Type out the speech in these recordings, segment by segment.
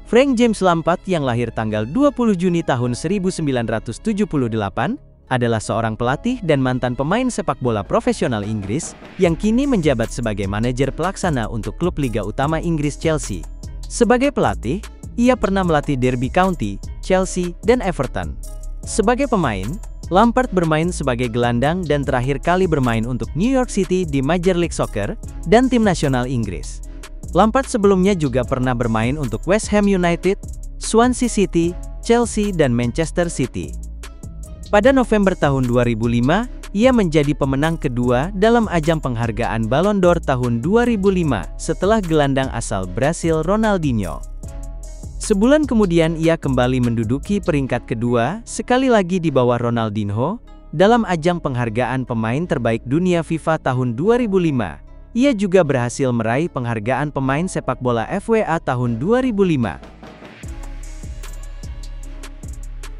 Frank James Lampard yang lahir tanggal 20 Juni tahun 1978 adalah seorang pelatih dan mantan pemain sepak bola profesional Inggris yang kini menjabat sebagai manajer pelaksana untuk klub Liga Utama Inggris Chelsea. Sebagai pelatih, ia pernah melatih Derby County, Chelsea, dan Everton. Sebagai pemain, Lampard bermain sebagai gelandang dan terakhir kali bermain untuk New York City di Major League Soccer dan tim nasional Inggris. Lampard sebelumnya juga pernah bermain untuk West Ham United, Swansea City, Chelsea, dan Manchester City. Pada November tahun 2005, ia menjadi pemenang kedua dalam ajang penghargaan Ballon d'Or tahun 2005 setelah gelandang asal Brasil Ronaldinho. Sebulan kemudian ia kembali menduduki peringkat kedua, sekali lagi di bawah Ronaldinho, dalam ajang penghargaan pemain terbaik dunia FIFA tahun 2005. Ia juga berhasil meraih penghargaan pemain sepak bola FWA tahun 2005.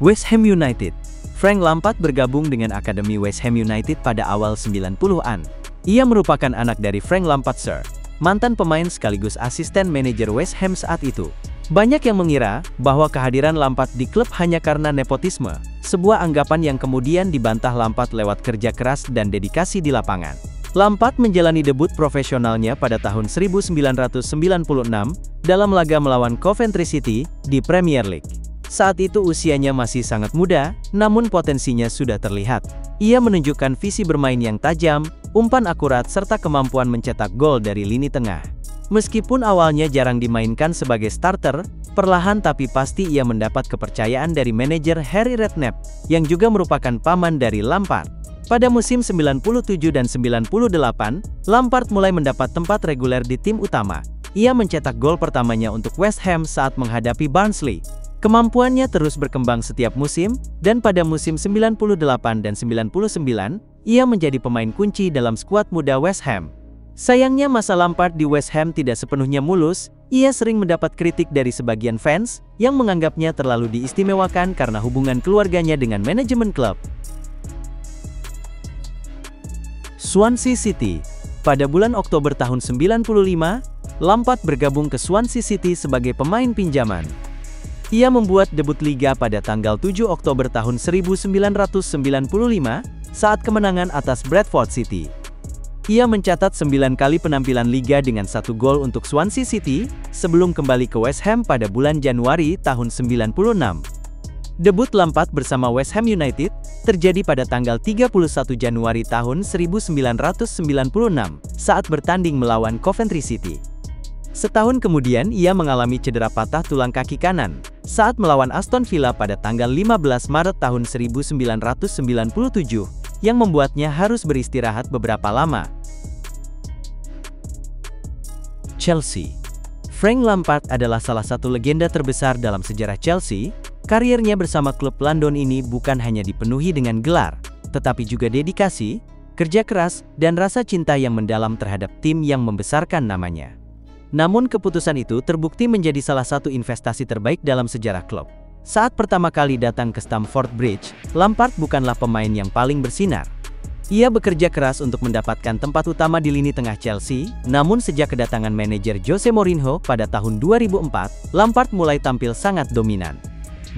West Ham United. Frank Lampard bergabung dengan Akademi West Ham United pada awal 90-an. Ia merupakan anak dari Frank Lampard Sr., mantan pemain sekaligus asisten manajer West Ham saat itu. Banyak yang mengira bahwa kehadiran Lampard di klub hanya karena nepotisme, sebuah anggapan yang kemudian dibantah Lampard lewat kerja keras dan dedikasi di lapangan. Lampard menjalani debut profesionalnya pada tahun 1996 dalam laga melawan Coventry City di Premier League. Saat itu usianya masih sangat muda, namun potensinya sudah terlihat. Ia menunjukkan visi bermain yang tajam, umpan akurat serta kemampuan mencetak gol dari lini tengah. Meskipun awalnya jarang dimainkan sebagai starter, perlahan tapi pasti ia mendapat kepercayaan dari manajer Harry Redknapp, yang juga merupakan paman dari Lampard. Pada musim 97 dan 98, Lampard mulai mendapat tempat reguler di tim utama. Ia mencetak gol pertamanya untuk West Ham saat menghadapi Barnsley. Kemampuannya terus berkembang setiap musim, dan pada musim 98 dan 99, ia menjadi pemain kunci dalam skuad muda West Ham. Sayangnya masa Lampard di West Ham tidak sepenuhnya mulus, ia sering mendapat kritik dari sebagian fans, yang menganggapnya terlalu diistimewakan karena hubungan keluarganya dengan manajemen klub. Swansea City. Pada bulan Oktober tahun 95, Lampard bergabung ke Swansea City sebagai pemain pinjaman. Ia membuat debut liga pada tanggal 7 Oktober tahun 1995 saat kemenangan atas Bradford City. Ia mencatat 9 kali penampilan liga dengan 1 gol untuk Swansea City sebelum kembali ke West Ham pada bulan Januari tahun 96. Debut Lampard bersama West Ham United terjadi pada tanggal 31 Januari tahun 1996 saat bertanding melawan Coventry City. Setahun kemudian ia mengalami cedera patah tulang kaki kanan saat melawan Aston Villa pada tanggal 15 Maret tahun 1997 yang membuatnya harus beristirahat beberapa lama. Chelsea. Frank Lampard adalah salah satu legenda terbesar dalam sejarah Chelsea. Karirnya bersama klub London ini bukan hanya dipenuhi dengan gelar, tetapi juga dedikasi, kerja keras, dan rasa cinta yang mendalam terhadap tim yang membesarkan namanya. Namun keputusan itu terbukti menjadi salah satu investasi terbaik dalam sejarah klub. Saat pertama kali datang ke Stamford Bridge, Lampard bukanlah pemain yang paling bersinar. Ia bekerja keras untuk mendapatkan tempat utama di lini tengah Chelsea, namun sejak kedatangan manajer Jose Mourinho pada tahun 2004, Lampard mulai tampil sangat dominan.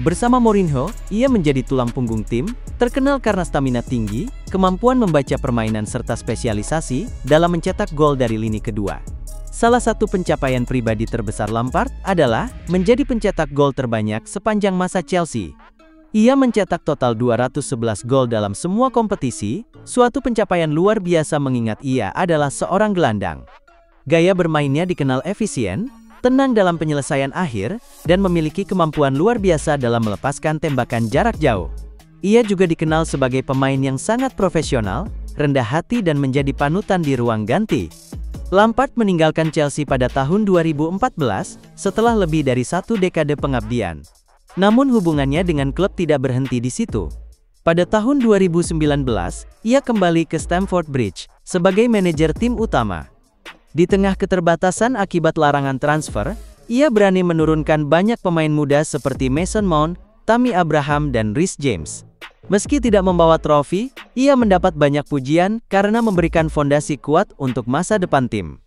Bersama Mourinho, ia menjadi tulang punggung tim, terkenal karena stamina tinggi, kemampuan membaca permainan serta spesialisasi dalam mencetak gol dari lini kedua. Salah satu pencapaian pribadi terbesar Lampard adalah menjadi pencetak gol terbanyak sepanjang masa Chelsea. Ia mencetak total 211 gol dalam semua kompetisi, suatu pencapaian luar biasa mengingat ia adalah seorang gelandang. Gaya bermainnya dikenal efisien, tenang dalam penyelesaian akhir, dan memiliki kemampuan luar biasa dalam melepaskan tembakan jarak jauh. Ia juga dikenal sebagai pemain yang sangat profesional, rendah hati dan menjadi panutan di ruang ganti. Lampard meninggalkan Chelsea pada tahun 2014, setelah lebih dari 1 dekade pengabdian. Namun hubungannya dengan klub tidak berhenti di situ. Pada tahun 2019, ia kembali ke Stamford Bridge, sebagai manajer tim utama. Di tengah keterbatasan akibat larangan transfer, ia berani menurunkan banyak pemain muda seperti Mason Mount, Tammy Abraham dan Reece James. Meski tidak membawa trofi, ia mendapat banyak pujian karena memberikan fondasi kuat untuk masa depan tim.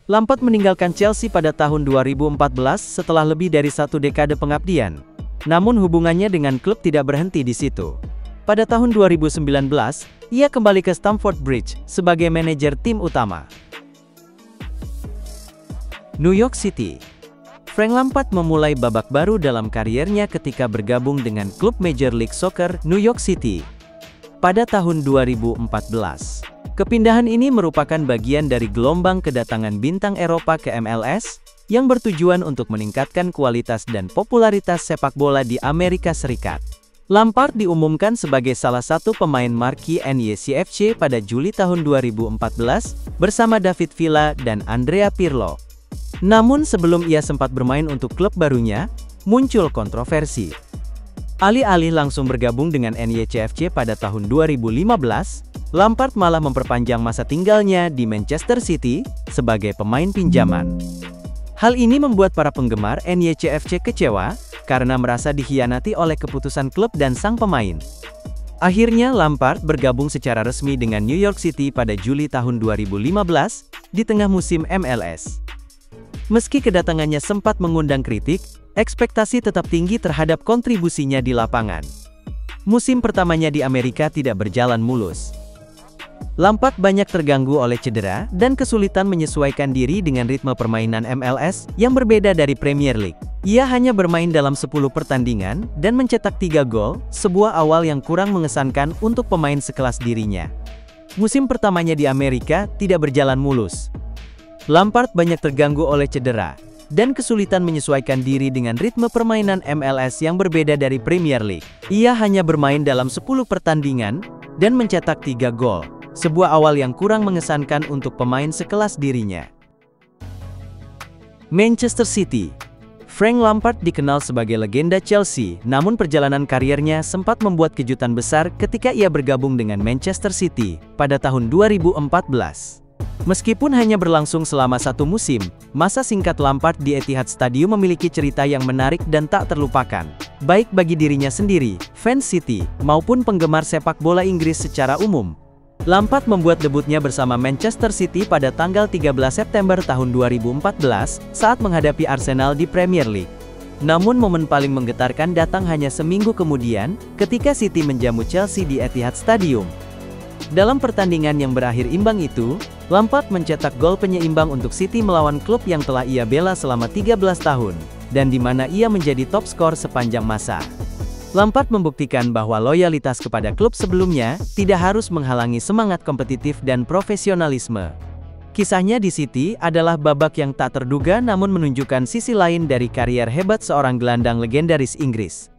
Lampard meninggalkan Chelsea pada tahun 2014 setelah lebih dari 1 dekade pengabdian. Namun hubungannya dengan klub tidak berhenti di situ. Pada tahun 2019, ia kembali ke Stamford Bridge sebagai manajer tim utama. New York City. Frank Lampard memulai babak baru dalam kariernya ketika bergabung dengan klub Major League Soccer New York City pada tahun 2014. Kepindahan ini merupakan bagian dari gelombang kedatangan bintang Eropa ke MLS yang bertujuan untuk meningkatkan kualitas dan popularitas sepak bola di Amerika Serikat. Lampard diumumkan sebagai salah satu pemain marquee NYCFC pada Juli tahun 2014 bersama David Villa dan Andrea Pirlo. Namun sebelum ia sempat bermain untuk klub barunya, muncul kontroversi. Alih-alih langsung bergabung dengan NYCFC pada tahun 2015, Lampard malah memperpanjang masa tinggalnya di Manchester City sebagai pemain pinjaman. Hal ini membuat para penggemar NYCFC kecewa karena merasa dikhianati oleh keputusan klub dan sang pemain. Akhirnya Lampard bergabung secara resmi dengan New York City pada Juli tahun 2015 di tengah musim MLS. Meski kedatangannya sempat mengundang kritik, ekspektasi tetap tinggi terhadap kontribusinya di lapangan. Musim pertamanya di Amerika tidak berjalan mulus. Lampard banyak terganggu oleh cedera dan kesulitan menyesuaikan diri dengan ritme permainan MLS yang berbeda dari Premier League. Ia hanya bermain dalam 10 pertandingan dan mencetak 3 gol, sebuah awal yang kurang mengesankan untuk pemain sekelas dirinya. Musim pertamanya di Amerika tidak berjalan mulus. Lampard banyak terganggu oleh cedera dan kesulitan menyesuaikan diri dengan ritme permainan MLS yang berbeda dari Premier League. Ia hanya bermain dalam 10 pertandingan dan mencetak 3 gol, sebuah awal yang kurang mengesankan untuk pemain sekelas dirinya. Manchester City. Frank Lampard dikenal sebagai legenda Chelsea, namun perjalanan kariernya sempat membuat kejutan besar ketika ia bergabung dengan Manchester City pada tahun 2014. Meskipun hanya berlangsung selama 1 musim, masa singkat Lampard di Etihad Stadium memiliki cerita yang menarik dan tak terlupakan, baik bagi dirinya sendiri, fans City, maupun penggemar sepak bola Inggris secara umum. Lampard membuat debutnya bersama Manchester City pada tanggal 13 September tahun 2014 saat menghadapi Arsenal di Premier League. Namun momen paling menggetarkan datang hanya seminggu kemudian, ketika City menjamu Chelsea di Etihad Stadium. Dalam pertandingan yang berakhir imbang itu, Lampard mencetak gol penyeimbang untuk City melawan klub yang telah ia bela selama 13 tahun, dan di mana ia menjadi top skor sepanjang masa. Lampard membuktikan bahwa loyalitas kepada klub sebelumnya tidak harus menghalangi semangat kompetitif dan profesionalisme. Kisahnya di City adalah babak yang tak terduga namun menunjukkan sisi lain dari karier hebat seorang gelandang legendaris Inggris.